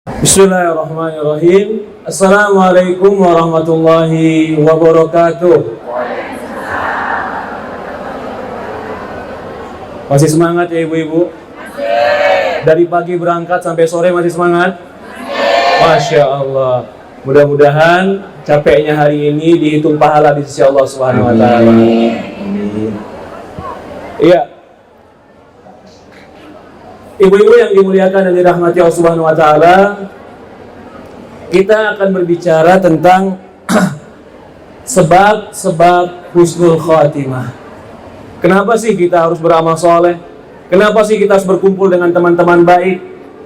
Bismillahirrahmanirrahim. Assalamualaikum warahmatullahi wabarakatuh. Masih semangat ya ibu-ibu? Dari pagi berangkat sampai sore masih semangat? Masya Allah. Mudah-mudahan capeknya hari ini dihitung pahala di sisi Allah Subhanahu wa Ta'ala. Iya. Ibu-ibu yang dimuliakan dan dirahmati Allah Subhanahu wa Ta'ala, kita akan berbicara tentang sebab-sebab husnul khatimah. Kenapa sih kita harus beramal soleh? Kenapa sih kita harus berkumpul dengan teman-teman baik?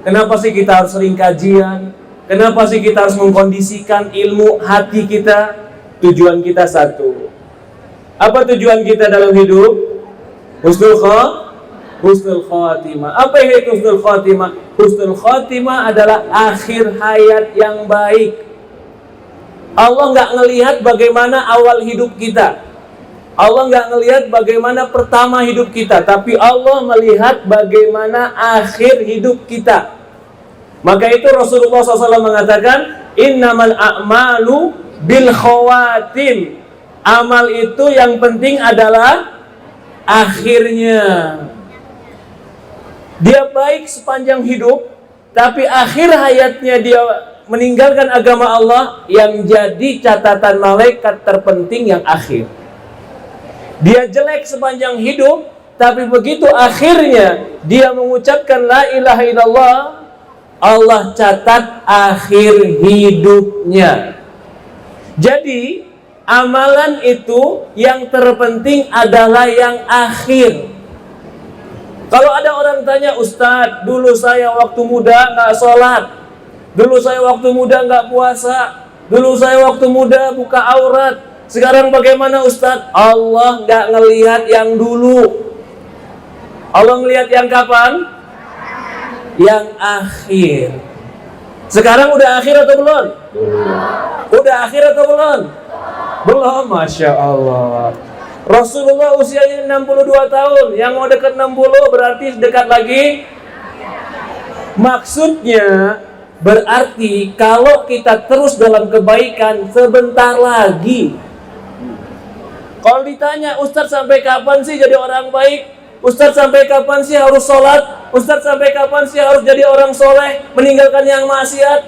Kenapa sih kita harus sering kajian? Kenapa sih kita harus mengkondisikan ilmu hati kita? Tujuan kita satu. Apa tujuan kita dalam hidup? Husnul khatimah. Apa itu husnul khatimah? Husnul khatimah adalah akhir hayat yang baik. Allah nggak ngelihat bagaimana awal hidup kita. Allah nggak ngelihat bagaimana pertama hidup kita, tapi Allah melihat bagaimana akhir hidup kita. Maka itu Rasulullah SAW mengatakan, innamal a'malu bil khawatim. Amal itu yang penting adalah akhirnya. Dia baik sepanjang hidup, tapi akhir hayatnya dia meninggalkan agama Allah, yang jadi catatan malaikat terpenting yang akhir. Dia jelek sepanjang hidup, tapi begitu akhirnya dia mengucapkan la ilaha illallah, Allah catat akhir hidupnya. Jadi amalan itu yang terpenting adalah yang akhir. Kalau ada orang tanya, Ustadz, dulu saya waktu muda nggak sholat, dulu saya waktu muda nggak puasa, dulu saya waktu muda buka aurat, sekarang bagaimana Ustadz? Allah nggak ngelihat yang dulu. Allah ngelihat yang kapan? Yang akhir. Sekarang udah akhir atau belum? Udah akhir atau belum? Belum, Masya Allah. Rasulullah usianya 62 tahun. Yang mau dekat 60 berarti dekat lagi. Maksudnya berarti kalau kita terus dalam kebaikan, sebentar lagi. Kalau ditanya, Ustadz sampai kapan sih jadi orang baik? Ustadz sampai kapan sih harus sholat? Ustadz sampai kapan sih harus jadi orang soleh, meninggalkan yang maksiat?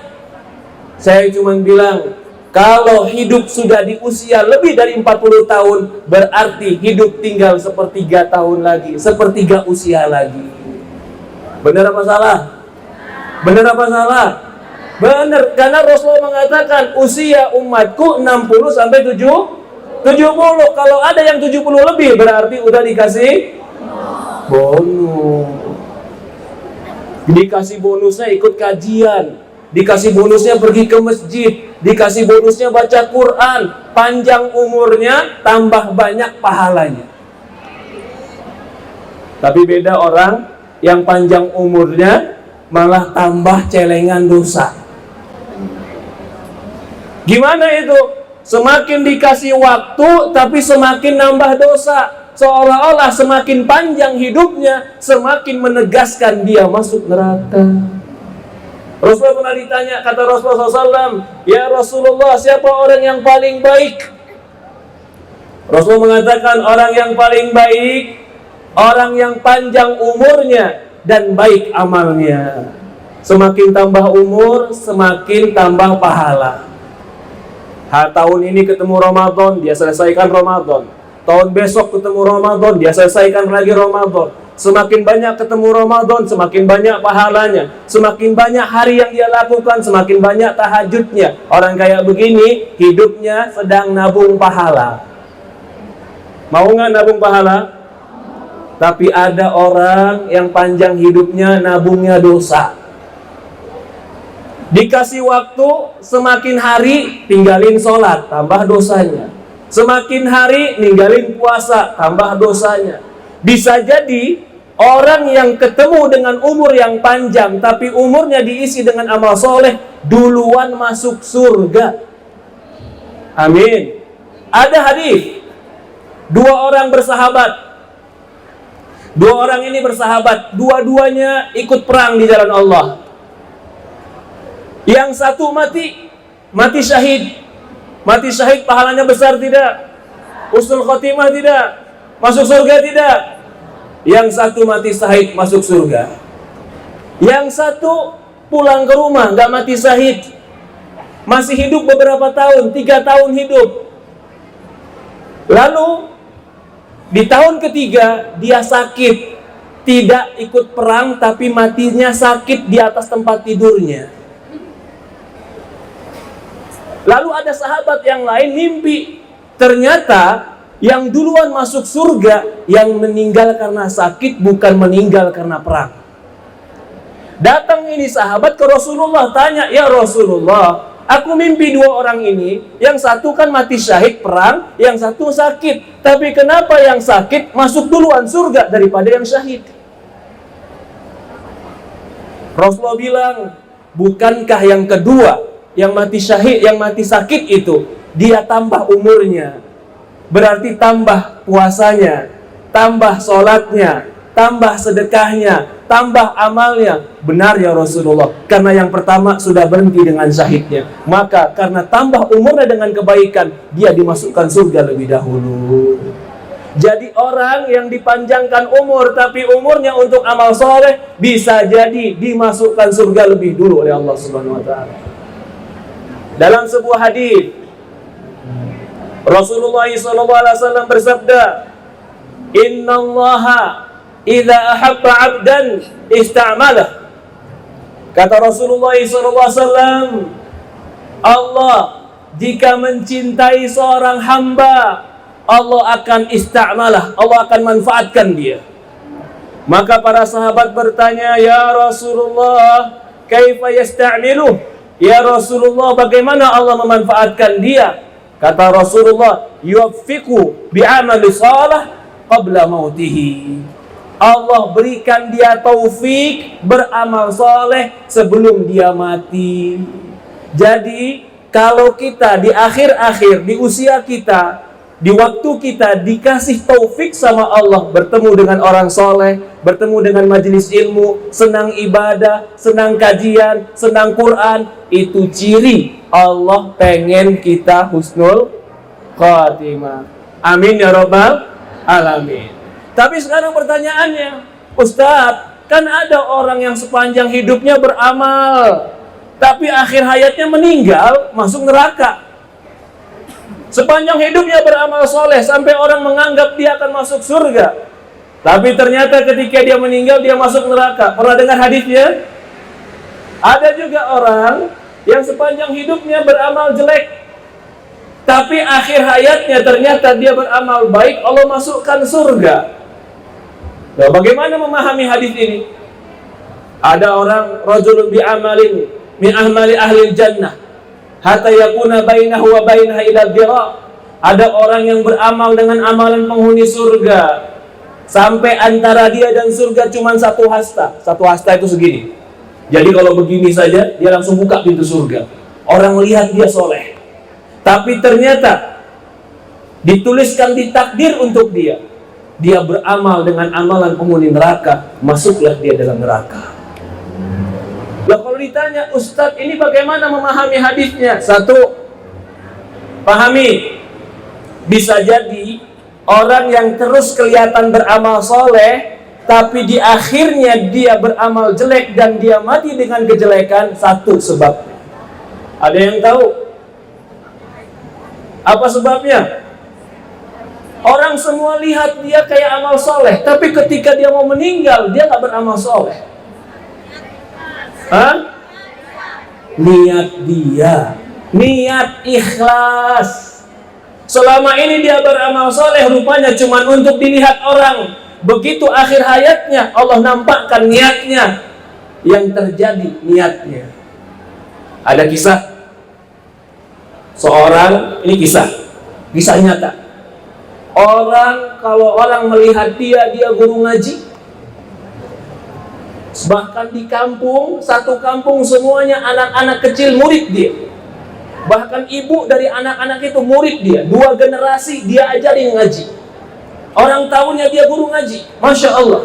Saya cuma bilang, kalau hidup sudah di usia lebih dari 40 tahun, berarti hidup tinggal sepertiga tahun lagi, sepertiga usia lagi. Benar apa salah? Benar apa salah? Benar, karena Rasulullah mengatakan usia umatku 60 sampai 70. Kalau ada yang 70 lebih, berarti udah dikasih bonus. Dikasih bonusnya ikut kajian, dikasih bonusnya pergi ke masjid, dikasih bonusnya baca Quran. Panjang umurnya, tambah banyak pahalanya. Tapi beda orang yang panjang umurnya malah tambah celengan dosa. Gimana itu? Semakin dikasih waktu, tapi semakin nambah dosa. Seolah-olah semakin panjang hidupnya, semakin menegaskan dia masuk neraka. Rasulullah pernah ditanya, kata Rasulullah SAW, ya Rasulullah, siapa orang yang paling baik? Rasulullah mengatakan, orang yang paling baik, orang yang panjang umurnya dan baik amalnya. Semakin tambah umur, semakin tambah pahala. Tahun ini ketemu Ramadan, dia selesaikan Ramadan. Tahun besok ketemu Ramadan, dia selesaikan lagi Ramadan. Semakin banyak ketemu Ramadan, semakin banyak pahalanya. Semakin banyak hari yang dia lakukan, semakin banyak tahajudnya. Orang kayak begini, hidupnya sedang nabung pahala. Mau nggak nabung pahala? Tapi ada orang yang panjang hidupnya nabungnya dosa. Dikasih waktu, semakin hari tinggalin sholat, tambah dosanya. Semakin hari ninggalin puasa, tambah dosanya. Bisa jadi orang yang ketemu dengan umur yang panjang, tapi umurnya diisi dengan amal soleh, duluan masuk surga. Amin. Ada hadis, dua orang bersahabat. Dua orang ini bersahabat, dua-duanya ikut perang di jalan Allah. Yang satu mati syahid. Mati syahid pahalanya besar tidak? Husnul khotimah tidak? Masuk surga tidak? Yang satu mati syahid masuk surga. Yang satu pulang ke rumah nggak mati syahid, masih hidup beberapa tahun, 3 tahun hidup. Lalu di tahun ketiga dia sakit, tidak ikut perang tapi matinya sakit di atas tempat tidurnya. Lalu ada sahabat yang lain mimpi, ternyata yang duluan masuk surga yang meninggal karena sakit, bukan meninggal karena perang. Datang ini sahabat ke Rasulullah, tanya, "Ya Rasulullah, aku mimpi 2 orang ini, yang satu kan mati syahid perang, yang satu sakit. Tapi kenapa yang sakit masuk duluan surga daripada yang syahid?" Rasulullah bilang, "Bukankah yang kedua, yang mati syahid, yang mati sakit itu, dia tambah umurnya, berarti tambah puasanya, tambah sholatnya, tambah sedekahnya, tambah amalnya." Benar ya Rasulullah, karena yang pertama sudah berhenti dengan syahidnya, maka karena tambah umurnya dengan kebaikan, dia dimasukkan surga lebih dahulu. Jadi orang yang dipanjangkan umur tapi umurnya untuk amal soleh, bisa jadi dimasukkan surga lebih dulu oleh Allah Subhanahu wa Ta'ala. Dalam sebuah hadis, Rasulullah SAW bersabda, "Innallaha idza ahabba 'abdan ista'malah." Kata Rasulullah SAW, Allah jika mencintai seorang hamba, Allah akan ista'malah, Allah akan manfaatkan dia. Maka para sahabat bertanya, "Ya Rasulullah, kaifa yasta'miluh?" Ya Rasulullah, bagaimana Allah memanfaatkan dia? Kata Rasulullah, "Yuwaffiqu bi'amali shalah qabla mautihi." Allah berikan dia taufik beramal soleh sebelum dia mati. Jadi kalau kita di akhir-akhir, di usia kita, di waktu kita dikasih taufik sama Allah, bertemu dengan orang soleh, bertemu dengan majelis ilmu, senang ibadah, senang kajian, senang Quran, itu ciri Allah pengen kita husnul khatimah. Amin ya rabbal alamin. Tapi sekarang pertanyaannya, Ustadz, kan ada orang yang sepanjang hidupnya beramal, tapi akhir hayatnya meninggal, masuk neraka. Sepanjang hidupnya beramal soleh, sampai orang menganggap dia akan masuk surga, tapi ternyata ketika dia meninggal, dia masuk neraka. Pernah dengar hadisnya? Ada juga orang yang sepanjang hidupnya beramal jelek, tapi akhir hayatnya ternyata dia beramal baik, Allah masukkan surga. Nah, bagaimana memahami hadis ini? Ada orang, rajulun bi'amalin min ahmali ahli jannah hatta yakuna bainahu wa bainaha ila dhira. Ada orang yang beramal dengan amalan penghuni surga, sampai antara dia dan surga cuma 1 hasta. 1 hasta itu segini. Jadi kalau begini saja, dia langsung buka pintu surga. Orang melihat dia soleh, tapi ternyata dituliskan di takdir untuk dia, dia beramal dengan amalan penghuni neraka, masuklah dia dalam neraka. Nah, kalau ditanya, Ustadz, ini bagaimana memahami hadisnya? 1, pahami, bisa jadi orang yang terus kelihatan beramal soleh, tapi di akhirnya dia beramal jelek dan dia mati dengan kejelekan. 1 sebab. Ada yang tahu apa sebabnya? Orang semua lihat dia kayak amal soleh, tapi ketika dia mau meninggal, dia gak beramal soleh. Niat dia, niat ikhlas. Selama ini dia beramal soleh, rupanya cuma untuk dilihat orang. Begitu akhir hayatnya, Allah nampakkan niatnya, yang terjadi niatnya. Ada kisah seorang, ini kisah nyata. Orang, kalau orang melihat dia guru ngaji. Bahkan di kampung, 1 kampung semuanya anak-anak kecil murid dia. Bahkan ibu dari anak-anak itu murid dia. 2 generasi dia ajarin ngaji. Orang tahunya dia guru ngaji. Masya Allah.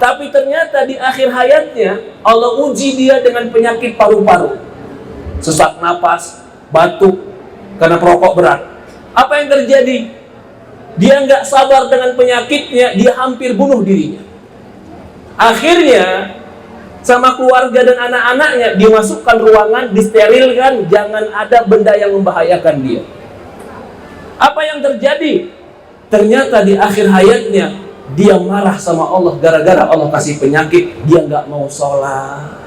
Tapi ternyata di akhir hayatnya Allah uji dia dengan penyakit paru-paru, sesak napas, batuk karena perokok berat. Apa yang terjadi? Dia nggak sabar dengan penyakitnya, dia hampir bunuh dirinya. Akhirnya sama keluarga dan anak-anaknya dimasukkan ruangan, disterilkan, jangan ada benda yang membahayakan dia. Apa yang terjadi? Ternyata di akhir hayatnya dia marah sama Allah gara-gara Allah kasih penyakit, dia nggak mau sholat.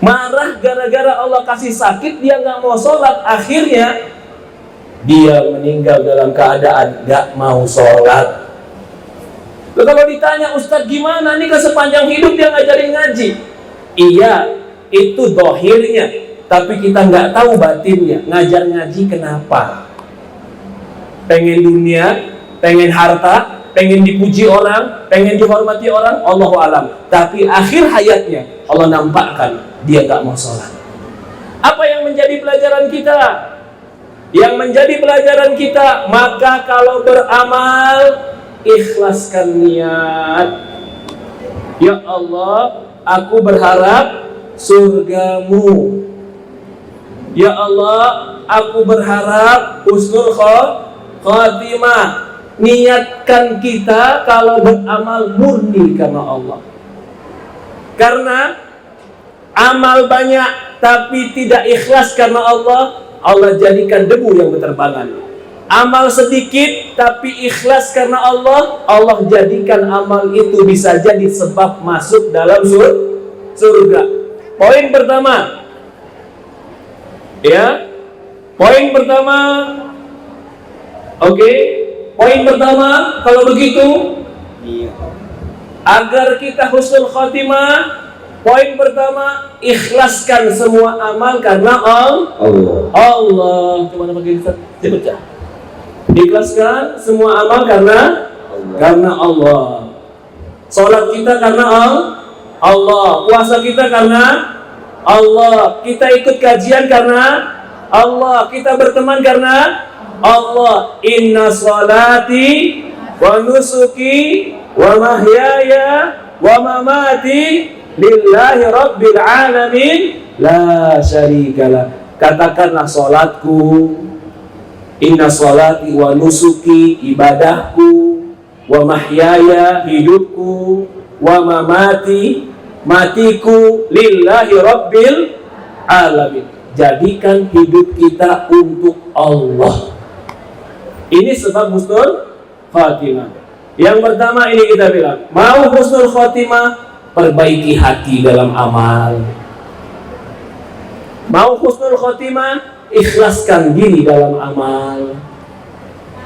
Marah gara-gara Allah kasih sakit, dia nggak mau sholat. Akhirnya dia meninggal dalam keadaan nggak mau sholat. Lalu kalau ditanya, Ustadz gimana? Ini kan sepanjang hidup dia ngajarin ngaji. Iya, itu dohirnya, tapi kita nggak tahu batinnya. Ngajar ngaji kenapa? Pengen dunia, pengen harta, pengen dipuji orang, pengen dihormati orang, Allahu alam. Tapi akhir hayatnya Allah nampakkan dia gak mau sholat. Apa yang menjadi pelajaran kita? Yang menjadi pelajaran kita, maka kalau beramal, ikhlaskan niat. Ya Allah, aku berharap surgamu. Ya Allah, aku berharap husnul khatimah. Niatkan kita kalau beramal murni karena Allah. Karena amal banyak tapi tidak ikhlas karena Allah, Allah jadikan debu yang berterbangan. Amal sedikit tapi ikhlas karena Allah, Allah jadikan amal itu bisa jadi sebab masuk dalam surga. Poin pertama, ya, poin pertama, oke. Poin pertama, kalau begitu, agar kita husnul khotimah, poin pertama, ikhlaskan semua amal karena Allah. Coba pakai dibaca. Ikhlaskan semua amal karena Allah. Salat kita karena Allah. Puasa kita karena Allah. Kita ikut kajian karena Allah. Kita berteman karena Allah. Inna salati wa nusuki wa mahyaya wa mamati lillahi rabbil alamin la syarikalah. Katakanlah salatku, inna salati wa nusuki, ibadahku, wa mahyaya, hidupku, wa mamati, matiku, lillahi rabbil alamin. Jadikan hidup kita untuk Allah. Ini sebab husnul khatimah. Yang pertama ini kita bilang, mau husnul khatimah, perbaiki hati dalam amal. Mau husnul khatimah, ikhlaskan diri dalam amal.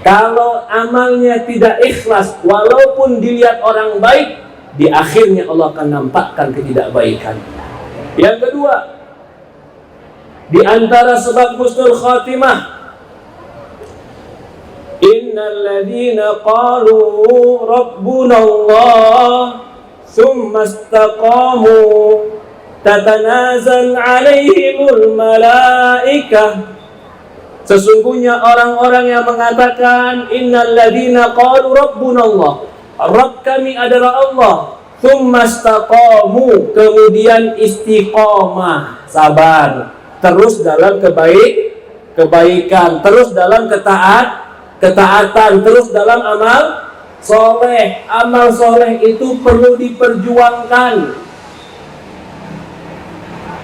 Kalau amalnya tidak ikhlas, walaupun dilihat orang baik, di akhirnya Allah akan nampakkan ketidakbaikan. Yang kedua, di antara sebab husnul khatimah, innal ladzina qalu rabbuna Allah tsumma istaqamu tatanazal 'alaihimul malaikah. Sesungguhnya orang-orang yang mengatakan innal ladzina qalu rabbuna Allah, Rabb kami adalah Allah, tsumma istaqamu, kemudian istiqomah, sabar, terus dalam kebaikan, terus dalam ketaatan, terus dalam amal soleh. Amal soleh itu perlu diperjuangkan.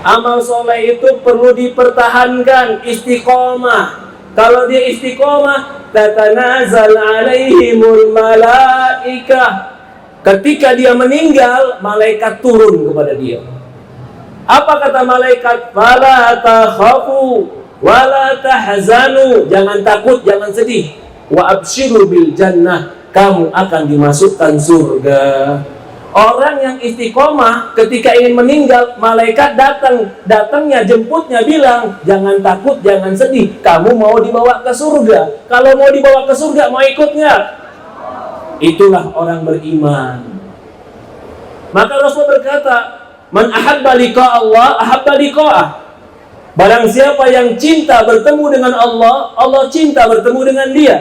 Amal soleh itu perlu dipertahankan, istiqomah. Kalau dia istiqomah, tatanazal alaihimul malaikah. Ketika dia meninggal, malaikat turun kepada dia. Apa kata malaikat? Fala takhafu wala tahzanu. Jangan takut, jangan sedih. Wa abshiru bil jannah. Kamu akan dimasukkan surga. Orang yang istiqomah ketika ingin meninggal, malaikat datangnya, jemputnya, bilang, jangan takut, jangan sedih, kamu mau dibawa ke surga. Kalau mau dibawa ke surga, mau ikut nggak? Itulah orang beriman. Maka Rasul berkata, man ahabba liqa Allah, ahabba liqa'ah. Barang siapa yang cinta bertemu dengan Allah, Allah cinta bertemu dengan dia.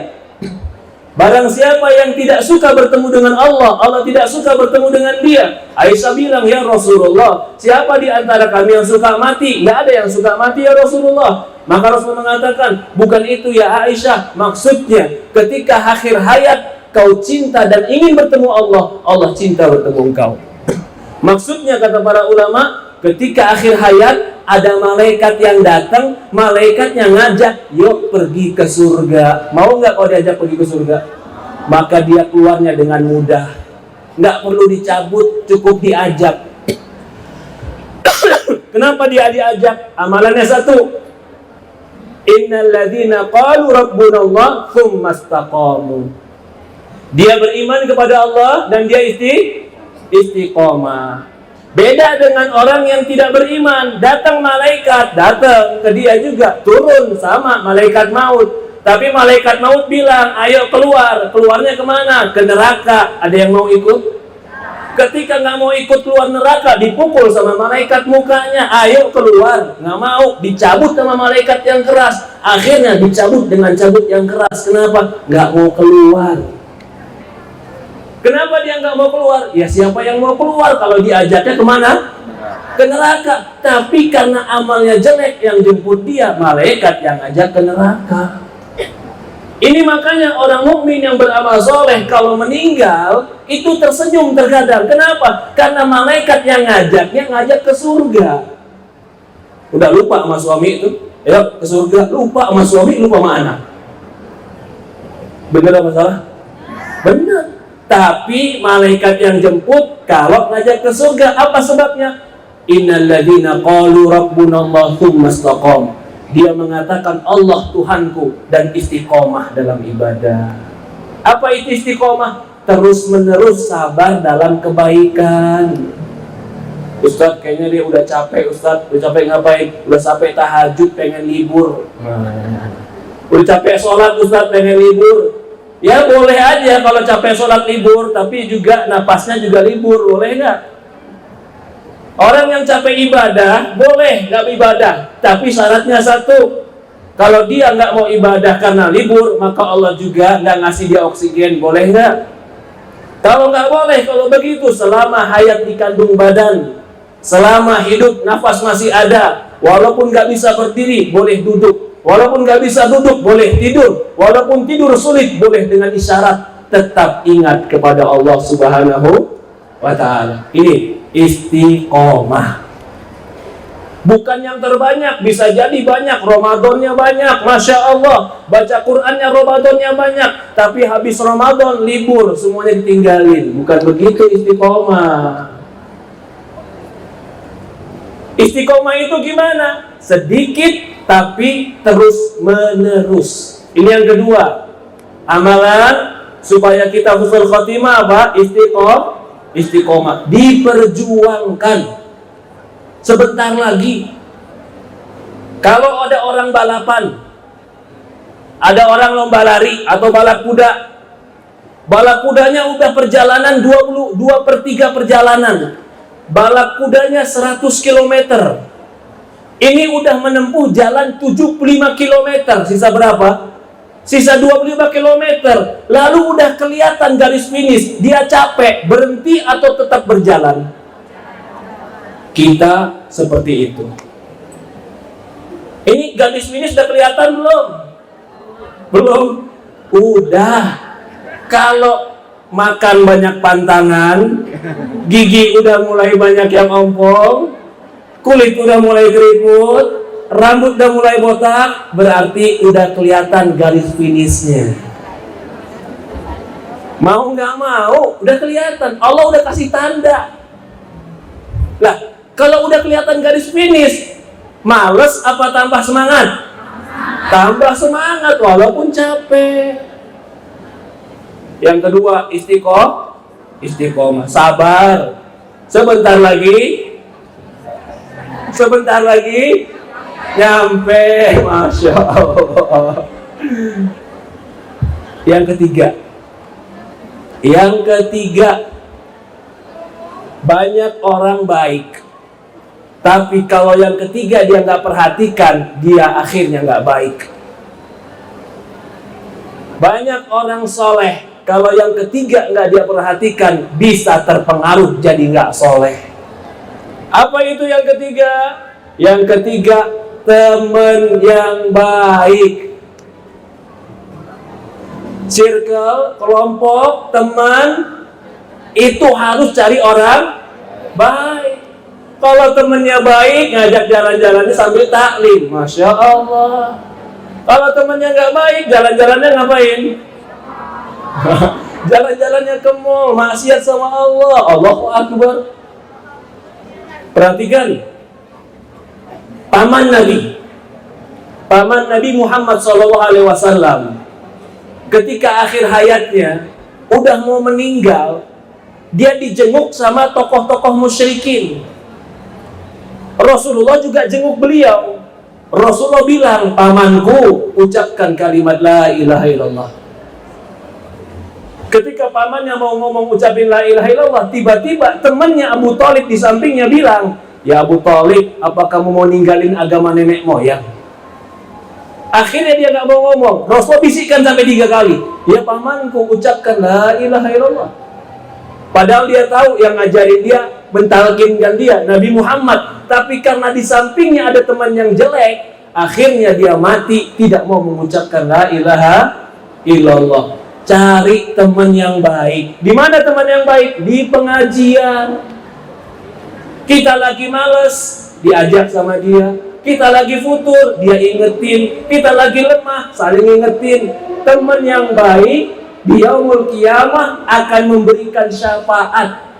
Barang siapa yang tidak suka bertemu dengan Allah, Allah tidak suka bertemu dengan dia. Aisyah bilang, ya Rasulullah, siapa di antara kami yang suka mati? Nggak ada yang suka mati ya Rasulullah. Maka Rasul mengatakan, bukan itu ya Aisyah. Maksudnya, ketika akhir hayat kau cinta dan ingin bertemu Allah, Allah cinta bertemu engkau. Maksudnya kata para ulama, ketika akhir hayat ada malaikat yang datang, malaikatnya ngajak, yuk pergi ke surga. Mau nggak kau diajak pergi ke surga? Maka dia keluarnya dengan mudah, nggak perlu dicabut, cukup diajak. Kenapa dia diajak? Amalannya satu, innal ladzina qalu rabbunallah tsumma istaqamu. Dia beriman kepada Allah dan dia istiqomah. Beda dengan orang yang tidak beriman. Datang malaikat, datang ke dia juga, turun sama malaikat maut. Tapi malaikat maut bilang, ayo keluar. Keluarnya kemana? Ke neraka. Ada yang mau ikut? Ketika nggak mau ikut keluar neraka, dipukul sama malaikat mukanya. Ayo keluar. Nggak mau, dicabut sama malaikat yang keras. Akhirnya dicabut dengan cabut yang keras. Kenapa? Nggak mau keluar. Kenapa dia nggak mau keluar? Ya siapa yang mau keluar kalau diajaknya kemana? Ke neraka. Tapi karena amalnya jelek, yang jemput dia malaikat yang ajak ke neraka. Ini makanya orang mukmin yang beramal soleh kalau meninggal itu tersenyum terkadang. Kenapa? Karena malaikat yang ngajak ke surga. Udah lupa sama suami itu, ya ke surga, lupa sama suami, lupa sama anak. Bener apa salah? Bener. Tapi malaikat yang jemput kalau ngajak ke surga, apa sebabnya? Innal ladzina qalu rabbunallah tsumma istaqamu. Dia mengatakan Allah Tuhanku dan istiqomah dalam ibadah. Apa itu istiqomah? Terus menerus sabar dalam kebaikan. Ustadz kayaknya dia udah capek, Ustadz udah capek ngapain? Udah sampai tahajud pengen libur. Udah capek sholat Ustadz pengen libur. Ya boleh aja kalau capek sholat libur, tapi juga napasnya juga libur, boleh nggak? Orang yang capek ibadah, boleh nggak ibadah, tapi syaratnya satu, kalau dia nggak mau ibadah karena libur, maka Allah juga nggak ngasih dia oksigen, boleh nggak? Kalau nggak boleh, kalau begitu, selama hayat di kandung badan, selama hidup nafas masih ada, walaupun nggak bisa berdiri, boleh duduk. Walaupun nggak bisa duduk, boleh tidur. Walaupun tidur sulit, boleh dengan isyarat. Tetap ingat kepada Allah Subhanahu wa ta'ala. Ini istiqomah. Bukan yang terbanyak, bisa jadi banyak, Ramadannya banyak, Masya Allah, baca Qurannya Ramadannya banyak, tapi habis Ramadan libur, semuanya ditinggalin. Bukan begitu istiqomah. Istiqomah itu gimana? Sedikit tapi terus menerus. Ini yang kedua, amalan supaya kita husnul khotimah apa? Istiqomah, diperjuangkan. Sebentar lagi, kalau ada orang balapan, ada orang lomba lari atau balap kuda, balap kudanya udah perjalanan 2/3 perjalanan, balap kudanya 100 km. Ini udah menempuh jalan 75 km. Sisa berapa? Sisa 25 km. Lalu udah kelihatan garis finish. Dia capek, berhenti atau tetap berjalan? Kita seperti itu. Ini garis finish udah kelihatan belum? Belum? Udah. Kalau makan banyak pantangan, gigi udah mulai banyak yang ompong, kulit udah mulai keriput, rambut udah mulai botak, berarti udah kelihatan garis finishnya. Mau nggak mau, udah kelihatan. Allah udah kasih tanda. Lah, kalau udah kelihatan garis finish, males apa tambah semangat? Tambah semangat walaupun capek. Yang kedua, istiqomah, sabar. Sebentar lagi nyampe, Masya Allah. Yang ketiga, banyak orang baik, tapi kalau yang ketiga dia nggak perhatikan, dia akhirnya nggak baik. Banyak orang soleh, kalau yang ketiga nggak dia perhatikan, bisa terpengaruh jadi nggak soleh. Apa itu yang ketiga? Yang ketiga, teman yang baik. Circle, kelompok, teman, itu harus cari orang baik. Kalau temannya baik, ngajak jalan-jalannya sambil taklim, Masya Allah. Kalau temannya nggak baik, jalan-jalannya ngapain? Jalan-jalannya ke mall, maksiat sama Allah. Allahu Akbar. Perhatikan, paman Nabi Muhammad SAW, ketika akhir hayatnya udah mau meninggal, dia dijenguk sama tokoh-tokoh musyrikin. Rasulullah juga jenguk beliau. Rasulullah bilang, pamanku, ucapkan kalimat la ilaha illallah. Ketika pamannya mau ngomong ucapin la ilaha illallah, tiba-tiba temannya Abu Thalib di sampingnya bilang, ya Abu Thalib, apa kamu mau ninggalin agama nenek moyang? Akhirnya dia nggak mau ngomong. Rasulullah bisikkan sampai 3 kali, ya pamanku, ucapkan la ilaha illallah. Padahal dia tahu yang ngajarin dia, mentalkinkan dia Nabi Muhammad. Tapi karena di sampingnya ada teman yang jelek, akhirnya dia mati tidak mau mengucapkan la ilaha illallah. Cari teman yang baik. Di mana teman yang baik? Di pengajian. Kita lagi males, diajak sama dia. Kita lagi futur, dia ingetin. Kita lagi lemah, saling ingetin. Teman yang baik di yaumul qiyamah akan memberikan syafaat.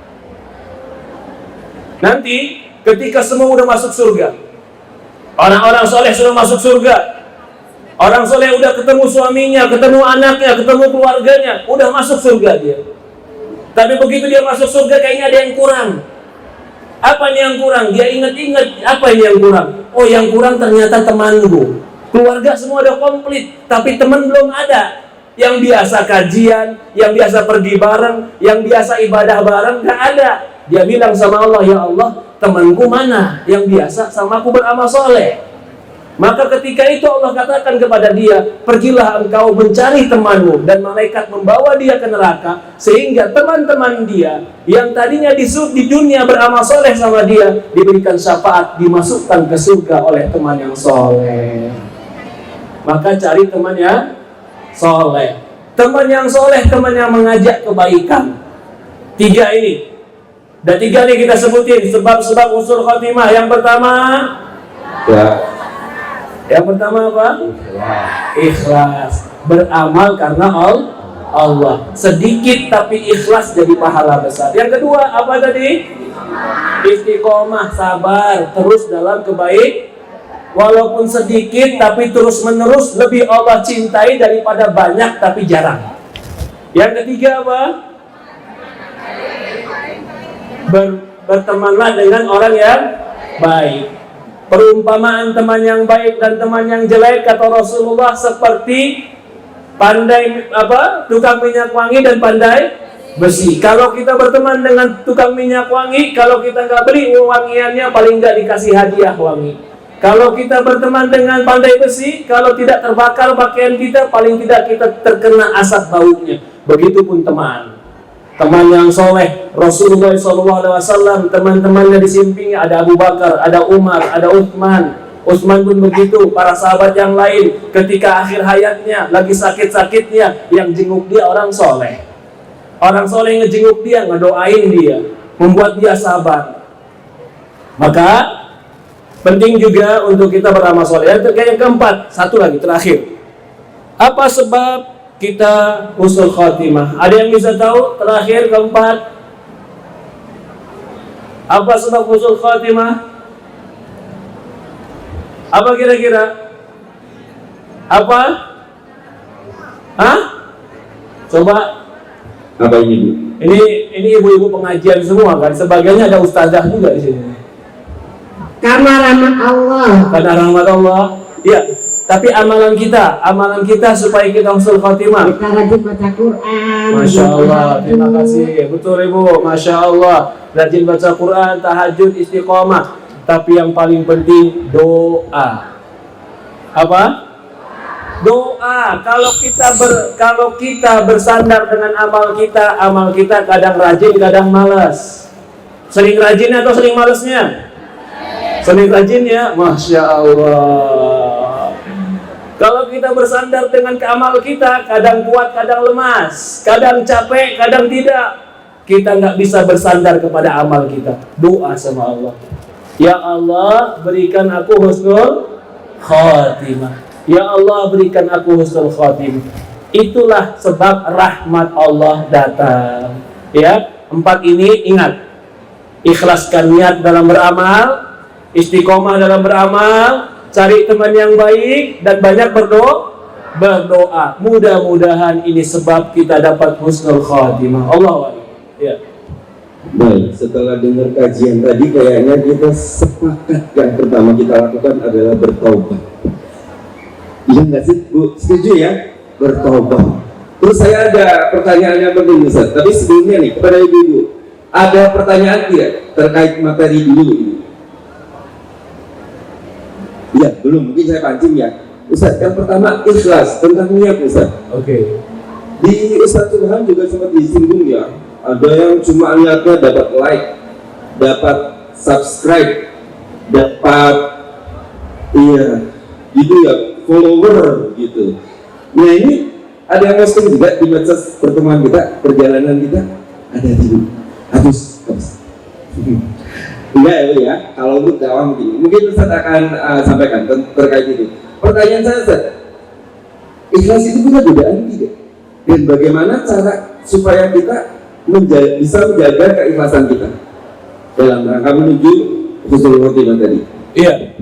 Nanti ketika semua udah masuk surga, orang-orang soleh sudah masuk surga, orang soleh udah ketemu suaminya, ketemu anaknya, ketemu keluarganya, udah masuk surga dia. Tapi begitu dia masuk surga, kayaknya ada yang kurang. Apa nih yang kurang? Dia ingat-ingat, apa ini yang kurang? Oh, yang kurang ternyata temanku. Keluarga semua udah komplit, tapi teman belum ada. Yang biasa kajian, yang biasa pergi bareng, yang biasa ibadah bareng, gak ada. Dia bilang sama Allah, ya Allah, temanku mana yang biasa sama aku beramal soleh? Maka ketika itu Allah katakan kepada dia, pergilah engkau mencari temanmu, dan malaikat membawa dia ke neraka, sehingga teman-teman dia yang tadinya di dunia beramal soleh sama dia, diberikan syafaat, dimasukkan ke surga oleh teman yang soleh. Maka cari teman yang soleh. Teman yang soleh, teman yang mengajak kebaikan. 3 ini. Dan 3 nih kita sebutin sebab-sebab usul khotimah. Yang pertama, yang pertama apa? Ikhlas. Beramal karena Allah. Sedikit tapi ikhlas jadi pahala besar. Yang kedua apa tadi? Istiqomah, sabar, terus dalam kebaikan. Walaupun sedikit tapi terus menerus, lebih Allah cintai daripada banyak tapi jarang. Yang ketiga apa? Bertemanlah dengan orang yang baik. Perumpamaan teman yang baik dan teman yang jelek kata Rasulullah seperti pandai tukang minyak wangi dan pandai besi. Kalau kita berteman dengan tukang minyak wangi, kalau kita nggak beli wangiannya, paling nggak dikasih hadiah wangi. Kalau kita berteman dengan pandai besi, kalau tidak terbakar pakaian kita, paling tidak kita terkena asap baunya. Begitupun teman yang soleh. Rasulullah SAW, teman-temannya di sampingnya ada Abu Bakar, ada Umar, ada Utsman. Utsman pun begitu. Para sahabat yang lain ketika akhir hayatnya lagi sakit-sakitnya, yang jenguk dia orang soleh. Orang soleh ngejenguk dia, ngedoain dia, membuat dia sabar. Maka penting juga untuk kita beramal soleh. Yang keempat, satu lagi terakhir. Apa sebab kita usul khotimah? Ada yang bisa tahu? Terakhir, keempat. Apa sebab usul khotimah? Apa kira-kira? Apa? Hah? Coba. Apa ini? Ini ibu-ibu pengajian semua kan? Sebagiannya ada ustazah juga di sini. Karena rahmat Allah. Karena rahmat Allah. Iya. Tapi amalan kita supaya kita usul khotimah. Kita rajin baca Quran. Masya Allah, terima kasih. Betul Ibu, Masya Allah. Rajin baca Quran, tahajud, istiqomah. Tapi yang paling penting doa. Apa? Doa. Kalau kita bersandar dengan amal kita kadang rajin, kadang malas. Sering rajin atau sering malesnya? Sering rajin ya, Masya Allah. Kalau kita bersandar dengan amal kita, kadang kuat, kadang lemas, kadang capek, kadang tidak. Kita nggak bisa bersandar kepada amal kita. Doa sama Allah. Ya Allah, berikan aku husnul khatimah. Ya Allah, berikan aku husnul khatimah. Itulah sebab rahmat Allah datang. Ya, 4 ini ingat. Ikhlaskan niat dalam beramal, istiqomah dalam beramal, cari teman yang baik, dan banyak berdoa. Mudah-mudahan ini sebab kita dapat husnul khatimah. Allah. Ya. Baik, setelah dengar kajian tadi kayaknya kita sepakat yang pertama kita lakukan adalah bertobat. Iya nggak sih, Bu? Setuju ya? Bertobat. Terus saya ada pertanyaan yang penting, Ustaz. Tapi sebelumnya nih, kepada ibu-ibu, ada pertanyaan tidak terkait materi dulu? Iya, belum. Mungkin saya pancing ya. Ustaz, yang pertama ikhlas, tentang niat, Ustaz. Oke. Di Ustaz Subhan juga sempat disinggung ya. Ada yang cuma niatnya dapat like, dapat subscribe, dapat gitu ya, follower gitu. Nah ini ada yang posting juga di medsos pertemuan kita, perjalanan kita, ada di habis. Enggak ya, kalau untuk dakwah mungkin Ustaz akan sampaikan terkait itu. Pertanyaan saya, Ustaz, ikhlas itu punya godaan tidak? Dan bagaimana cara supaya kita bisa menjaga keikhlasan kita dalam rangka menuju husnul khotimah tadi? Iya.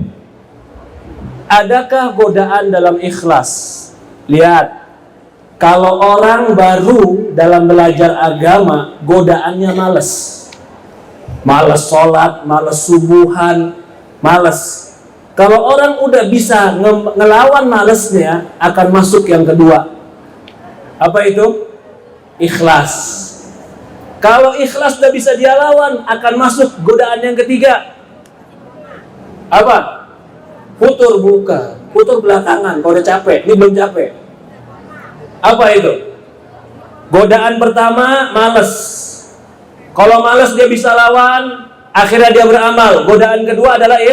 Adakah godaan dalam ikhlas? Lihat, kalau orang baru dalam belajar agama, godaannya males. Males sholat, males subuhan, males. Kalau orang udah bisa ngelawan malesnya, akan masuk yang kedua. Apa itu? Ikhlas. Kalau ikhlas udah bisa dia lawan, akan masuk godaan yang ketiga. Apa? Futur buka, futur belakangan. Kalau udah capek, ini belum capek. Apa itu? Godaan pertama, males. Kalau males dia bisa lawan, akhirnya dia beramal. Godaan kedua adalah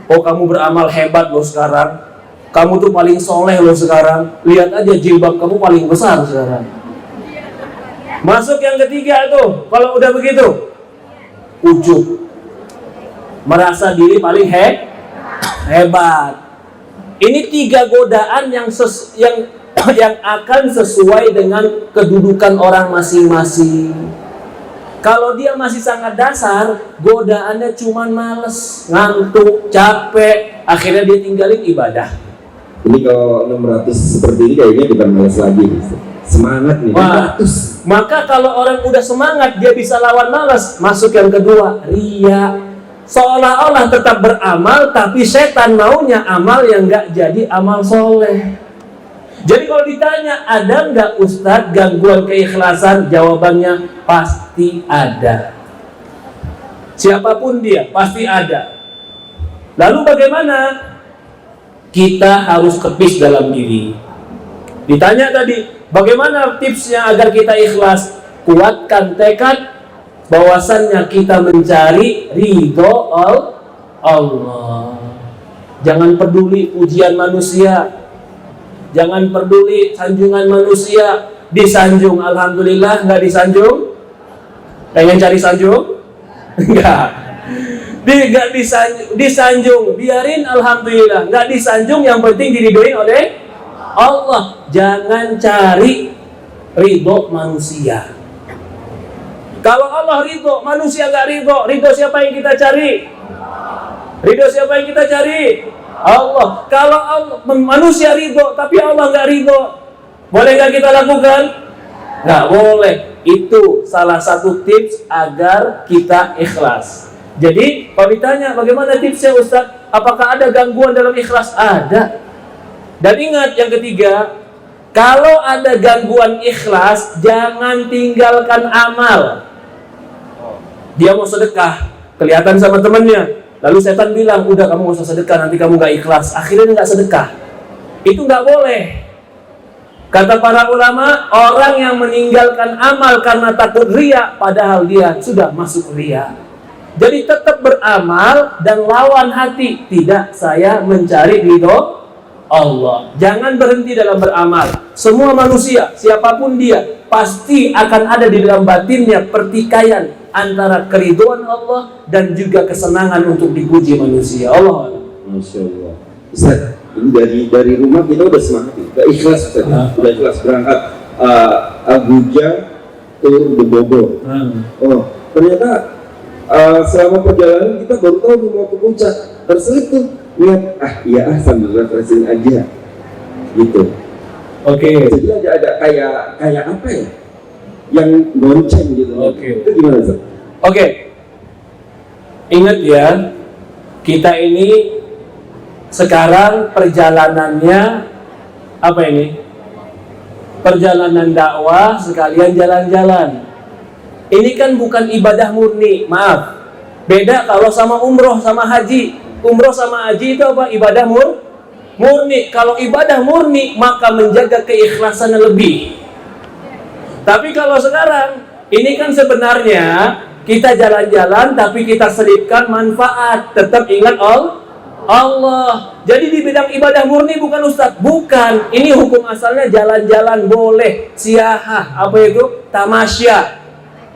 oh kamu beramal hebat loh sekarang. Kamu tuh paling soleh loh sekarang. Lihat aja jilbab kamu paling besar sekarang. Masuk yang ketiga tuh, kalau udah begitu, ujub, merasa diri paling hebat. Ini 3 godaan yang akan sesuai dengan kedudukan orang masing-masing. Kalau dia masih sangat dasar, godaannya cuman males, ngantuk, capek, akhirnya dia tinggalin ibadah. Ini kalau 600 seperti ini kayaknya bukan males lagi, semangat nih. Maka kalau orang udah semangat, dia bisa lawan malas. Masuk yang kedua, riya. Seolah-olah tetap beramal, tapi setan maunya amal yang gak jadi amal soleh. Jadi kalau ditanya, ada nggak Ustadz gangguan keikhlasan? Jawabannya pasti ada. Siapapun dia, pasti ada. Lalu bagaimana? Kita harus tepis dalam diri. Ditanya tadi, bagaimana tipsnya agar kita ikhlas? Kuatkan tekad bahwasannya kita mencari ridho Allah. Jangan peduli pujian manusia. Jangan peduli sanjungan manusia. Disanjung, alhamdulillah. Nggak disanjung? Pengen cari sanjung? Enggak. Nggak disanjung, biarin alhamdulillah. Nggak disanjung, yang penting diridhoin oleh Allah. Jangan cari ridho manusia. Kalau Allah ridho, manusia nggak ridho. Ridho siapa yang kita cari? Ridho siapa yang kita cari? Allah. Kalau Allah, manusia ridho, tapi Allah nggak ridho, boleh nggak kita lakukan? Nggak boleh. Itu salah satu tips agar kita ikhlas. Jadi, kalau ditanya bagaimana tipsnya Ustaz? Apakah ada gangguan dalam ikhlas? Ada. Dan ingat yang ketiga, kalau ada gangguan ikhlas, jangan tinggalkan amal. Dia mau sedekah, kelihatan sama temannya. Lalu setan bilang, udah kamu gak usah sedekah, nanti kamu gak ikhlas. Akhirnya gak sedekah. Itu nggak boleh. Kata para ulama, orang yang meninggalkan amal karena takut riya, padahal dia sudah masuk riya. Jadi tetap beramal dan lawan hati. Tidak, saya mencari ridho Allah. Jangan berhenti dalam beramal. Semua manusia, siapapun dia, pasti akan ada di dalam batinnya pertikaian antara keridhaan Allah dan juga kesenangan untuk dipuji manusia. Allah. Masya Allah. Ustaz, ini dari rumah kita udah semangat, udah ikhlas Ustaz, udah ikhlas berangkat Abuja tur ke Bogor. Oh, ternyata selama perjalanan kita baru tahu mau ke puncak, terselip tuh lihat sambil refreshing aja gitu. Oke. Jadi ada kayak apa ya yang gonceng gitu. Itu gimana Ustaz? Oke. Ingat ya, kita ini sekarang perjalanannya apa ini? Perjalanan dakwah sekalian jalan-jalan. Ini kan bukan ibadah murni, maaf. Beda kalau sama umroh sama haji. Umroh sama haji itu apa? Ibadah murni. Kalau ibadah murni maka menjaga keikhlasannya lebih. Tapi kalau sekarang ini kan sebenarnya kita jalan-jalan tapi kita selipkan manfaat. Tetap ingat Allah. Jadi di bidang ibadah murni bukan Ustadz, bukan. Ini hukum asalnya jalan-jalan boleh, siyahah, apa itu? Tamasya.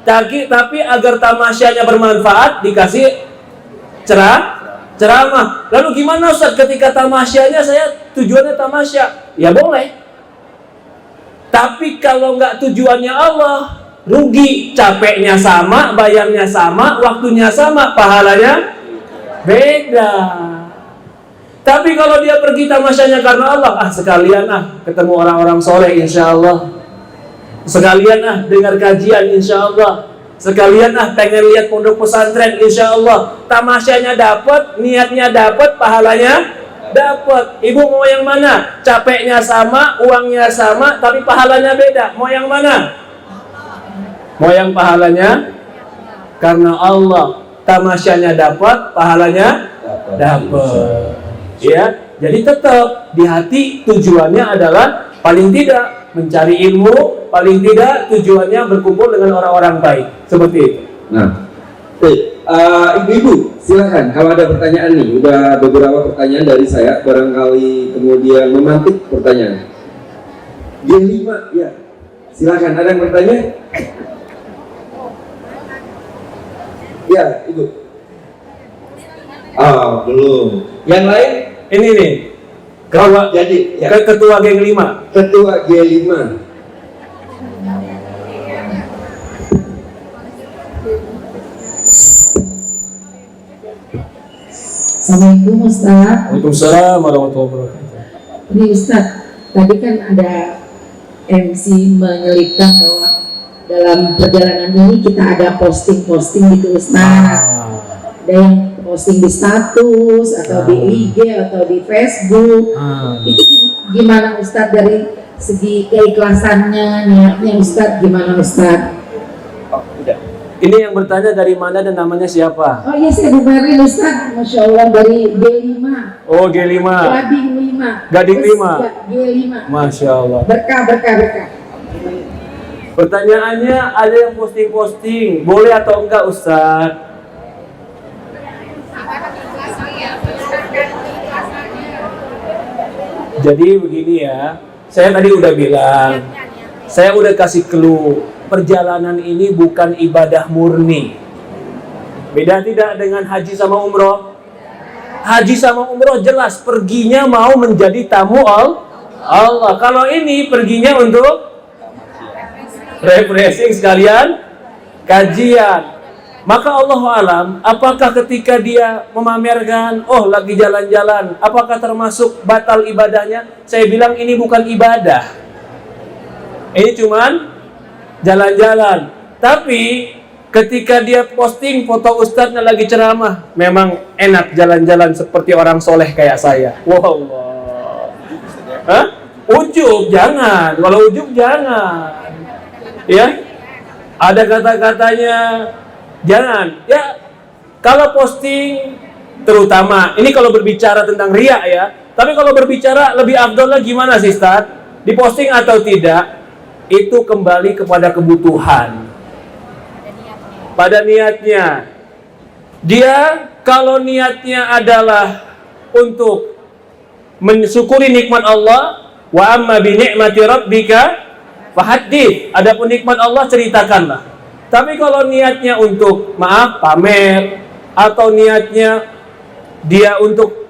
Tapi agar tamasyanya bermanfaat dikasih ceramah. Lalu gimana Ustadz ketika tamasyanya saya tujuannya tamasya? Ya boleh. Tapi kalau nggak tujuannya Allah, rugi. Capeknya sama, bayarnya sama, waktunya sama, pahalanya beda. Tapi kalau dia pergi tamasyanya karena Allah, sekalian ketemu orang-orang soleh insya Allah. Sekalian dengar kajian insya Allah. Sekalian pengen lihat pondok pesantren insya Allah. Tamasyanya dapat, niatnya dapat, pahalanya dapat. Ibu mau yang mana? Capeknya sama, uangnya sama, tapi pahalanya beda. Mau yang mana? Mau yang pahalanya karena Allah. Tamasyanya dapat, pahalanya dapat. Ya, jadi tetap di hati tujuannya adalah paling tidak mencari ilmu, paling tidak tujuannya berkumpul dengan orang-orang baik, seperti itu. Nah, ibu-ibu silakan kalau ada pertanyaan nih, udah beberapa pertanyaan dari saya, barangkali kemudian memantik pertanyaan. G5 ya, silakan ada yang bertanya? Ya, ibu. Belum. Yang lain? Ini nih, ketua, jadi ya. ketua geng 5. Ketua G5. Assalamualaikum Ustaz. Waalaikumsalam warahmatullahi wabarakatuh. Ini Ustaz, tadi kan ada MC menyelipkan bahwa dalam perjalanan ini kita ada posting-posting gitu Ustaz. Ada yang posting di status atau di IG atau di Facebook. Itu gimana Ustaz dari segi keikhlasannya, niatnya Ustaz gimana Ustaz? Ini yang bertanya dari mana dan namanya siapa? Oh iya, saya Bumarin Ustaz, Masya Allah, dari G5. Oh G5. Gading 5. Gading 5. Ya, G5. Masya Allah. Berkah. Pertanyaannya ada yang posting-posting, boleh atau enggak Ustaz? Jadi begini ya, saya tadi udah bilang, saya udah kasih clue, perjalanan ini bukan ibadah murni. Beda tidak dengan haji sama umroh? Haji sama umroh jelas perginya mau menjadi tamu Allah. Kalau ini perginya untuk refreshing sekalian kajian. Maka Allah alam, apakah ketika dia memamerkan, lagi jalan-jalan, apakah termasuk batal ibadahnya? Saya bilang ini bukan ibadah. Ini cuman jalan-jalan. Tapi ketika dia posting foto ustadznya lagi ceramah, memang enak jalan-jalan seperti orang soleh kayak saya. Wow. Ujub jangan. Kalau ujub jangan. Ya. Ada kata-katanya jangan. Ya. Kalau posting terutama ini kalau berbicara tentang riya ya, Tapi kalau berbicara lebih afdolnya gimana sih Ustaz? Diposting atau tidak? Itu kembali kepada kebutuhan. Pada niatnya. Dia kalau niatnya adalah untuk mensyukuri nikmat Allah, wa amma bi ni'mati rabbika fahaddits. Adapun nikmat Allah ceritakanlah. Tapi kalau niatnya untuk pamer, atau niatnya dia untuk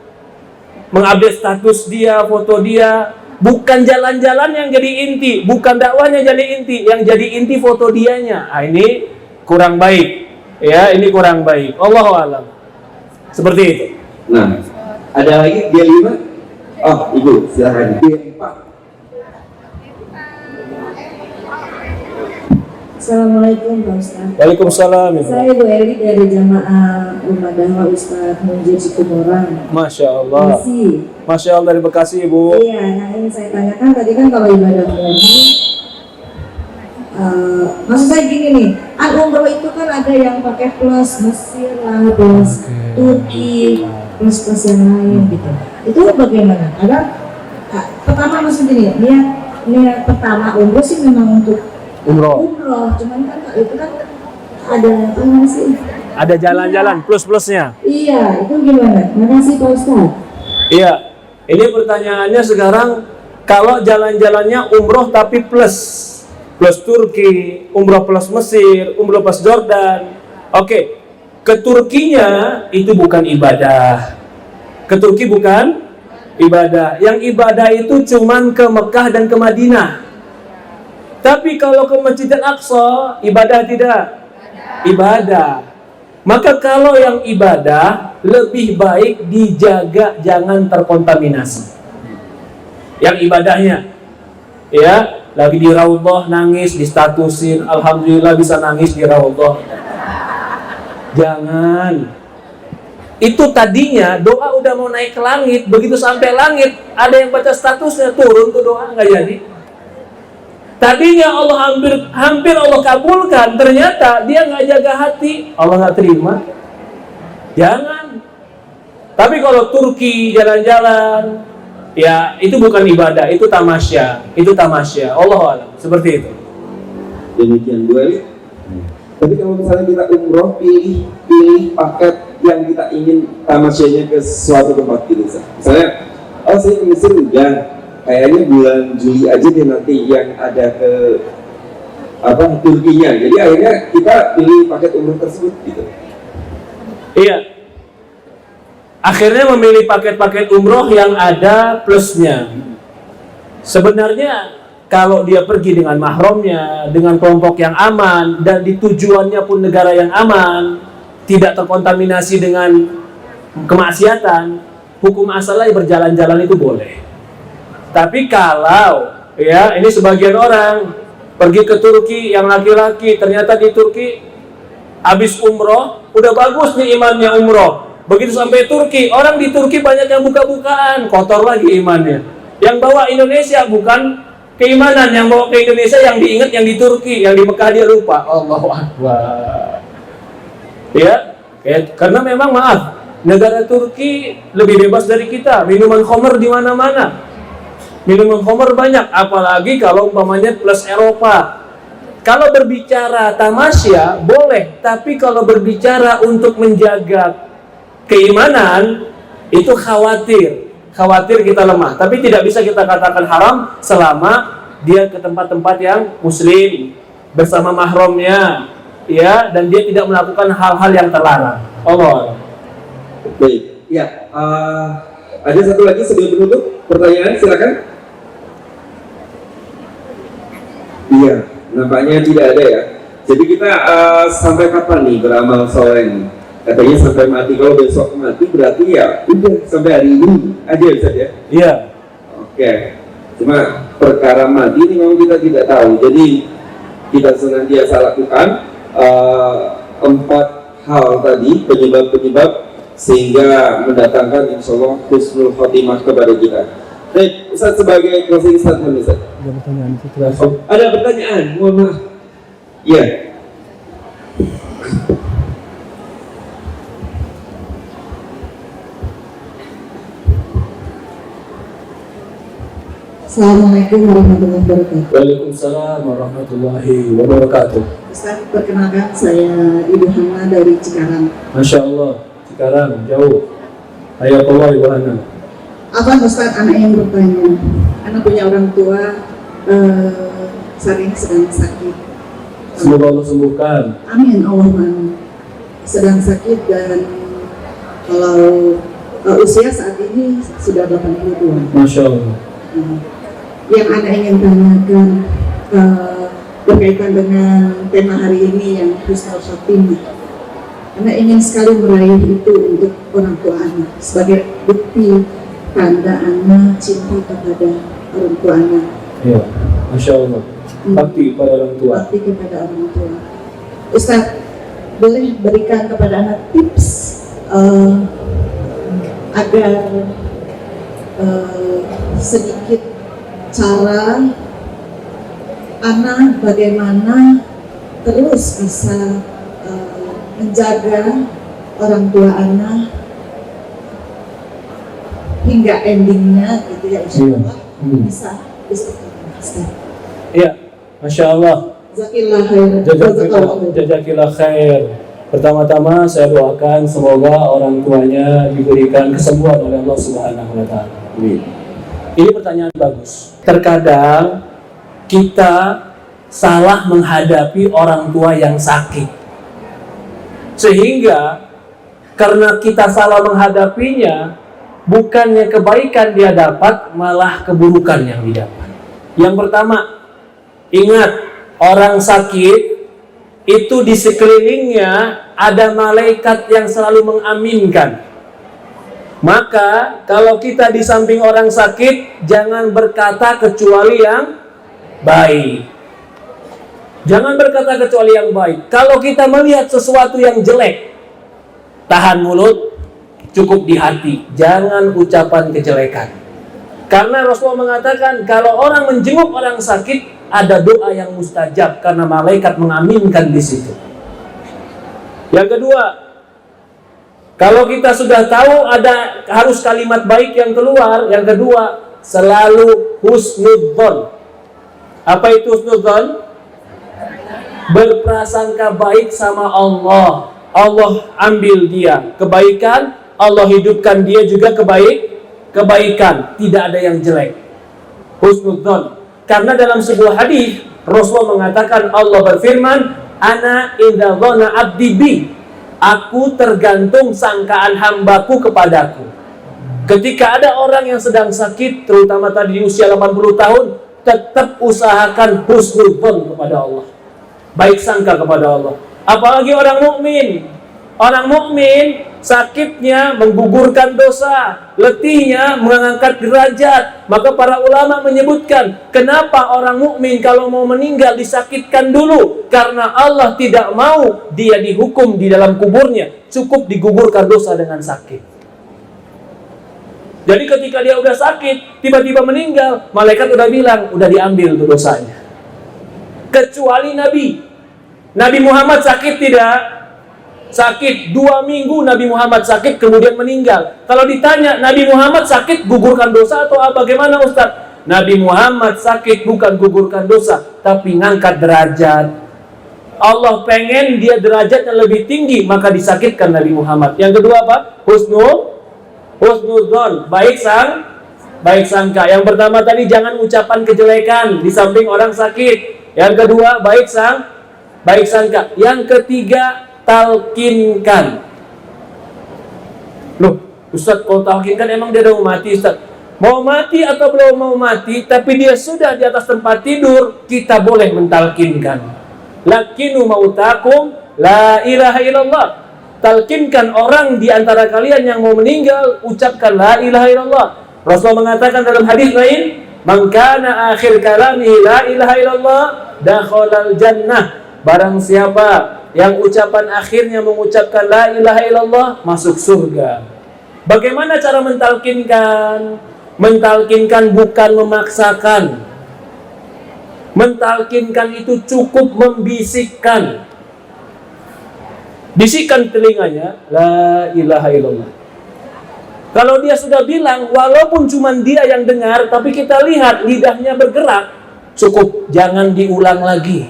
mengupdate status dia, foto dia, bukan jalan-jalan yang jadi inti, bukan dakwahnya jadi inti, yang jadi inti foto dianya. Ini kurang baik. Ya, ini kurang baik. Allahu a'lam. Seperti itu. Nah, ada lagi dia 5. Oh, Ibu, silakan. Dia 4. Assalamualaikum Pak Ustaz. Waalaikumsalam. Saya Bu Eri dari Jamaah Rumah Dakwah Ustaz Munjir Cikumorang. Masya Allah. Bekasi. Masya Allah dari Bekasi, Ibu. Iya, yang ingin saya tanyakan tadi kan kalau ibadah umroh, maksud saya gini nih, umroh itu kan ada yang pakai plus Mesir lah, plus Turki, plus yang lain gitu. Itu bagaimana? Pertama maksud gini, niat pertama umroh sih memang untuk umroh, cuman kan itu kan ada apa sih? Ada jalan-jalan plus-plusnya. Iya, itu gimana? Makasih Pak Ustaz. Iya, ini pertanyaannya sekarang, kalau jalan-jalannya umroh tapi plus Turki, umroh plus Mesir, umroh plus Jordan. Oke, ke Turkinya itu bukan ibadah. Ke Turki bukan ibadah. Yang ibadah itu cuman ke Mekah dan ke Madinah. Tapi kalau ke Masjid Al-Aqsa, ibadah tidak? Ibadah. Maka kalau yang ibadah, lebih baik dijaga jangan terkontaminasi. Yang ibadahnya, ya, lagi di Raudhah nangis, distatusin, alhamdulillah bisa nangis di Raudhah. Jangan. Itu tadinya doa udah mau naik ke langit, begitu sampai langit, ada yang baca statusnya, turun tuh doa, nggak jadi. Tadinya Allah hampir Allah kabulkan, ternyata dia nggak jaga hati, Allah nggak terima. Jangan. Tapi kalau Turki jalan-jalan, ya itu bukan ibadah, itu tamasya, Allah alam, seperti itu. Demikian Bu Eli. Tapi kalau misalnya kita umroh, pilih paket yang kita ingin tamasyanya ke suatu tempat gitu. Misalnya, saya ke Mesir udah. Kayaknya bulan Juli aja deh nanti yang ada ke Turkinya. Jadi akhirnya kita pilih paket umroh tersebut gitu. Iya. Akhirnya memilih paket-paket umroh yang ada plusnya. Sebenarnya kalau dia pergi dengan mahramnya, dengan kelompok yang aman, dan di tujuannya pun negara yang aman, tidak terkontaminasi dengan kemaksiatan, hukum asalnya berjalan-jalan itu boleh. Tapi kalau ya ini sebagian orang pergi ke Turki yang laki-laki, ternyata di Turki habis umroh udah bagus nih imannya umroh, begitu sampai Turki, orang di Turki banyak yang buka-bukaan, kotor lagi imannya. Yang bawa Indonesia bukan keimanan, yang bawa ke Indonesia yang diingat yang di Turki, yang di Mekah dia lupa. Allahu Akbar. Ya, karena memang maaf, negara Turki lebih bebas dari kita, minuman khamr di mana-mana. Minuman khamr banyak, apalagi kalau umpamanya plus Eropa. Kalau berbicara tamasya boleh, tapi kalau berbicara untuk menjaga keimanan itu khawatir kita lemah. Tapi tidak bisa kita katakan haram selama dia ke tempat-tempat yang muslim bersama mahramnya, ya, dan dia tidak melakukan hal-hal yang terlarang. Allah. Baik, ya. Ada satu lagi sebelum menutup pertanyaan, silakan. Iya, nampaknya tidak ada ya. Jadi kita sampai kapan nih beramal soleh nih? Katanya sampai mati. Kalau besok mati berarti ya udah sampai hari ini aja Ustaz ya? Iya. Oke. Cuma perkara mati ini memang kita tidak tahu. Jadi kita senantiasa lakukan 4 hal tadi, penyebab-penyebab sehingga mendatangkan insya Allah husnul khotimah kepada kita. Baik, Ustaz sebagai closing statement Ustaz. Ada pertanyaan, mohon maaf. Iya. Assalamualaikum warahmatullahi wabarakatuh. Waalaikumsalam warahmatullahi wabarakatuh. Ustaz, perkenalkan saya Ibu Hana dari Cikarang. Masya Allah, Cikarang jauh. Hayatullah Ibu Hana. Apa Ustaz, anak yang bertanya, anak punya orang tua saat ini sedang sakit. Semoga Allah sembuhkan. Amin, Allahumma. Sedang sakit dan kalau usia saat ini sudah 82. Masya Allah. Yang anak ingin tanyakan berkaitan dengan tema hari ini yang Husnul Khotimah. Anak ingin sekali meraih itu untuk orang tua anak sebagai bukti tanda anak cinta kepada orang tua anak. Ya, Masya Allah. Bakti kepada orang tua. Bakti kepada orang tua. Ustaz, boleh berikan kepada anak tips agar sedikit cara anak bagaimana terus bisa menjaga orang tua anak hingga endingnya gitu ya, insya Allah bisa. Iya, Masya Allah. Jazakillah khair. Jazakillah khair. Pertama-tama saya doakan semoga orang tuanya diberikan kesembuhan oleh Allah Subhanahu wa Ta'ala. Ini pertanyaan bagus. Terkadang kita salah menghadapi orang tua yang sakit, sehingga karena kita salah menghadapinya, bukannya kebaikan dia dapat, malah keburukan yang didapat. Yang pertama, ingat, orang sakit itu di sekelilingnya ada malaikat yang selalu mengaminkan. Maka kalau kita di samping orang sakit, jangan berkata kecuali yang baik. Jangan berkata kecuali yang baik. Kalau kita melihat sesuatu yang jelek, tahan mulut, cukup di hati. Jangan ucapan kejelekan. Karena Rasulullah mengatakan kalau orang menjenguk orang sakit, ada doa yang mustajab karena malaikat mengaminkan di situ. Yang kedua, kalau kita sudah tahu ada harus kalimat baik yang keluar, yang kedua selalu husnudzon. Apa itu husnudzon? Berprasangka baik sama Allah. Allah ambil dia kebaikan, Allah hidupkan dia juga kebaikan, tidak ada yang jelek. Husnudzon. Karena dalam sebuah hadis Rasulullah mengatakan, Allah berfirman, ana idza dzana abdi bi, aku tergantung sangkaan hambaku kepadaku. Ketika ada orang yang sedang sakit, terutama tadi di usia 80 tahun, tetap usahakan husnudzon kepada Allah, baik sangka kepada Allah. Apalagi orang mukmin. Orang mukmin sakitnya menggugurkan dosa, letihnya mengangkat derajat. Maka para ulama menyebutkan, kenapa orang mukmin kalau mau meninggal disakitkan dulu? Karena Allah tidak mau dia dihukum di dalam kuburnya, cukup digugurkan dosa dengan sakit. Jadi ketika dia udah sakit, tiba-tiba meninggal, malaikat udah bilang, udah diambil tuh dosanya. Kecuali Nabi Muhammad sakit tidak? Sakit 2 minggu Nabi Muhammad sakit kemudian meninggal. Kalau ditanya Nabi Muhammad sakit gugurkan dosa atau bagaimana Ustaz? Nabi Muhammad sakit bukan gugurkan dosa, tapi ngangkat derajat. Allah pengen dia derajatnya lebih tinggi, maka disakitkan Nabi Muhammad. Yang kedua apa? Husnudzon, baik sangka. Yang pertama tadi jangan ucapan kejelekan di samping orang sakit. Yang kedua baik sangka. Yang ketiga talkinkan. Loh, Ustaz, kalau talkinkan emang dia udah mau mati, Ustaz? Mau mati atau belum mau mati, tapi dia sudah di atas tempat tidur, kita boleh mentalkinkan. Lakinu mautakum la ilaha illallah. Talkinkan orang di antara kalian yang mau meninggal, ucapkan la ilaha illallah. Rasulullah mengatakan dalam hadis lain, man kana akhir kalami la ilaha illallah dakhalal jannah. Barang siapa yang ucapan akhirnya mengucapkan la ilaha illallah, masuk surga. Bagaimana cara mentalkinkan? Mentalkinkan bukan memaksakan. Mentalkinkan itu cukup membisikkan. Bisikan telinganya, la ilaha illallah. Kalau dia sudah bilang, walaupun cuma dia yang dengar, tapi kita lihat lidahnya bergerak, cukup, jangan diulang lagi.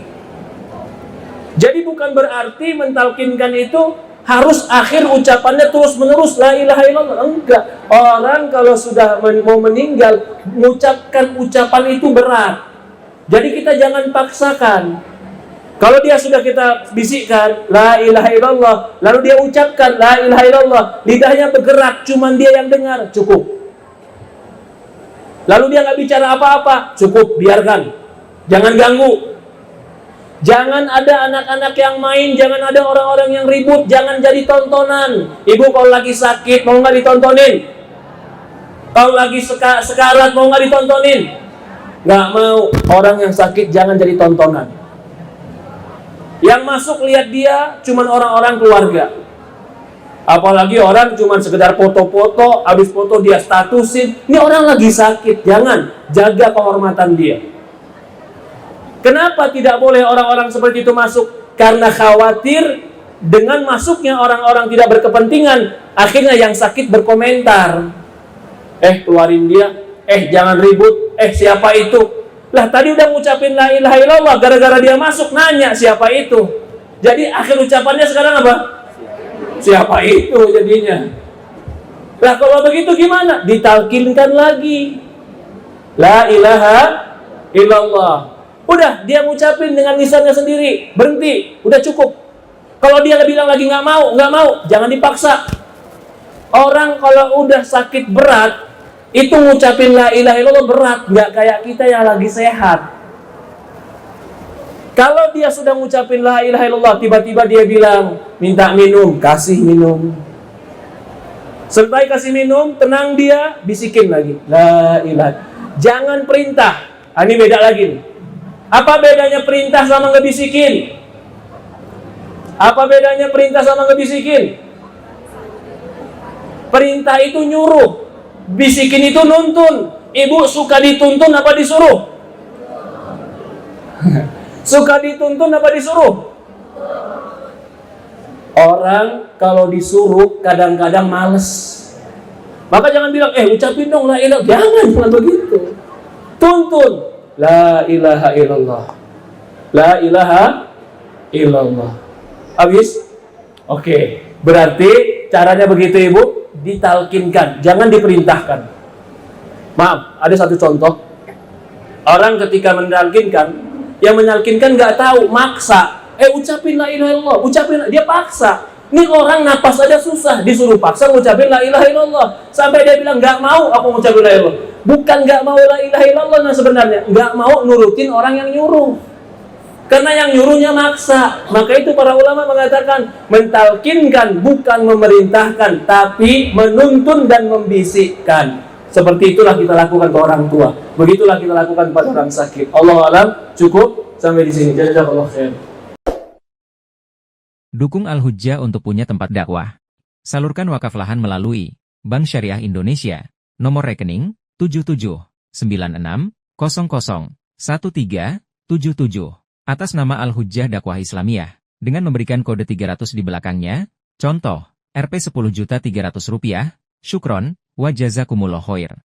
Jadi bukan berarti mentalkinkan itu harus akhir ucapannya terus menerus la ilaha illallah. Enggak. Orang kalau sudah mau meninggal, mengucapkan ucapan itu berat. Jadi kita jangan paksakan. Kalau dia sudah kita bisikkan la ilaha illallah, lalu dia ucapkan la ilaha illallah, lidahnya bergerak, cuman dia yang dengar, cukup. Lalu dia nggak bicara apa-apa, cukup, biarkan. Jangan ganggu. Jangan ada anak-anak yang main, jangan ada orang-orang yang ribut, jangan jadi tontonan. Ibu kalau lagi sakit mau nggak ditontonin? Kalau lagi sekarat mau nggak ditontonin? Nggak mau. Orang yang sakit jangan jadi tontonan. Yang masuk lihat dia cuman orang-orang keluarga. Apalagi orang cuman sekedar foto-foto, habis foto dia statusin. Ini orang lagi sakit, jangan. Jaga kehormatan dia. Kenapa tidak boleh orang-orang seperti itu masuk? Karena khawatir dengan masuknya orang-orang tidak berkepentingan, akhirnya yang sakit berkomentar. Keluarin dia. Jangan ribut. Siapa itu? Lah tadi udah ngucapin la ilaha illallah, gara-gara dia masuk nanya siapa itu. Jadi akhir ucapannya sekarang apa? Siapa itu jadinya. Lah kalau begitu gimana? Ditalkinkan lagi. La ilaha illallah. Udah dia ngucapin dengan lisannya sendiri, berhenti, udah cukup. Kalau dia bilang lagi nggak mau, jangan dipaksa. Orang kalau udah sakit berat, itu ngucapin la ilaha illallah berat, nggak kayak kita yang lagi sehat. Kalau dia sudah ngucapin la ilaha illallah, tiba-tiba dia bilang minta minum, kasih minum. Selesai kasih minum, tenang dia, bisikin lagi la ilaha. Jangan perintah. Ini beda lagi nih. Apa bedanya perintah sama ngebisikin? Apa bedanya perintah sama ngebisikin? Perintah itu nyuruh, bisikin itu nuntun. Ibu suka dituntun apa disuruh? Suka dituntun apa disuruh? Orang kalau disuruh kadang-kadang males. Maka jangan bilang, ucapin dong la ilaha. Jangan begitu. Tuntun. La ilaha illallah. La ilaha illallah. Habis? Oke. Berarti caranya begitu ibu, ditalkinkan, jangan diperintahkan. Maaf, ada satu contoh. Orang ketika mentalkinkan, yang mentalkinkan nggak tahu, maksa. Ucapin la ilaha illallah, ucapin, dia paksa. Ini orang napas aja susah, disuruh paksa ngucapin la ilaha illallah. Sampai dia bilang, nggak mau aku ngucapin la ilaha illallah. Bukan nggak mau la ilaha illallah, nah sebenarnya nggak mau nurutin orang yang nyuruh. Karena yang nyuruhnya maksa. Maka itu para ulama mengatakan, mentalkinkan bukan memerintahkan, tapi menuntun dan membisikkan. Seperti itulah kita lakukan ke orang tua. Begitulah kita lakukan pada orang sakit. Allah alam, cukup sampai di sini. Jazakallahu khair. Dukung Al-Hujjah untuk punya tempat dakwah. Salurkan wakaf lahan melalui Bank Syariah Indonesia. Nomor rekening 7796001377 atas nama Al-Hujjah Dakwah Islamiyah dengan memberikan kode 300 di belakangnya. Contoh, Rp 10.300.000. Syukron wa jazakumullah khair.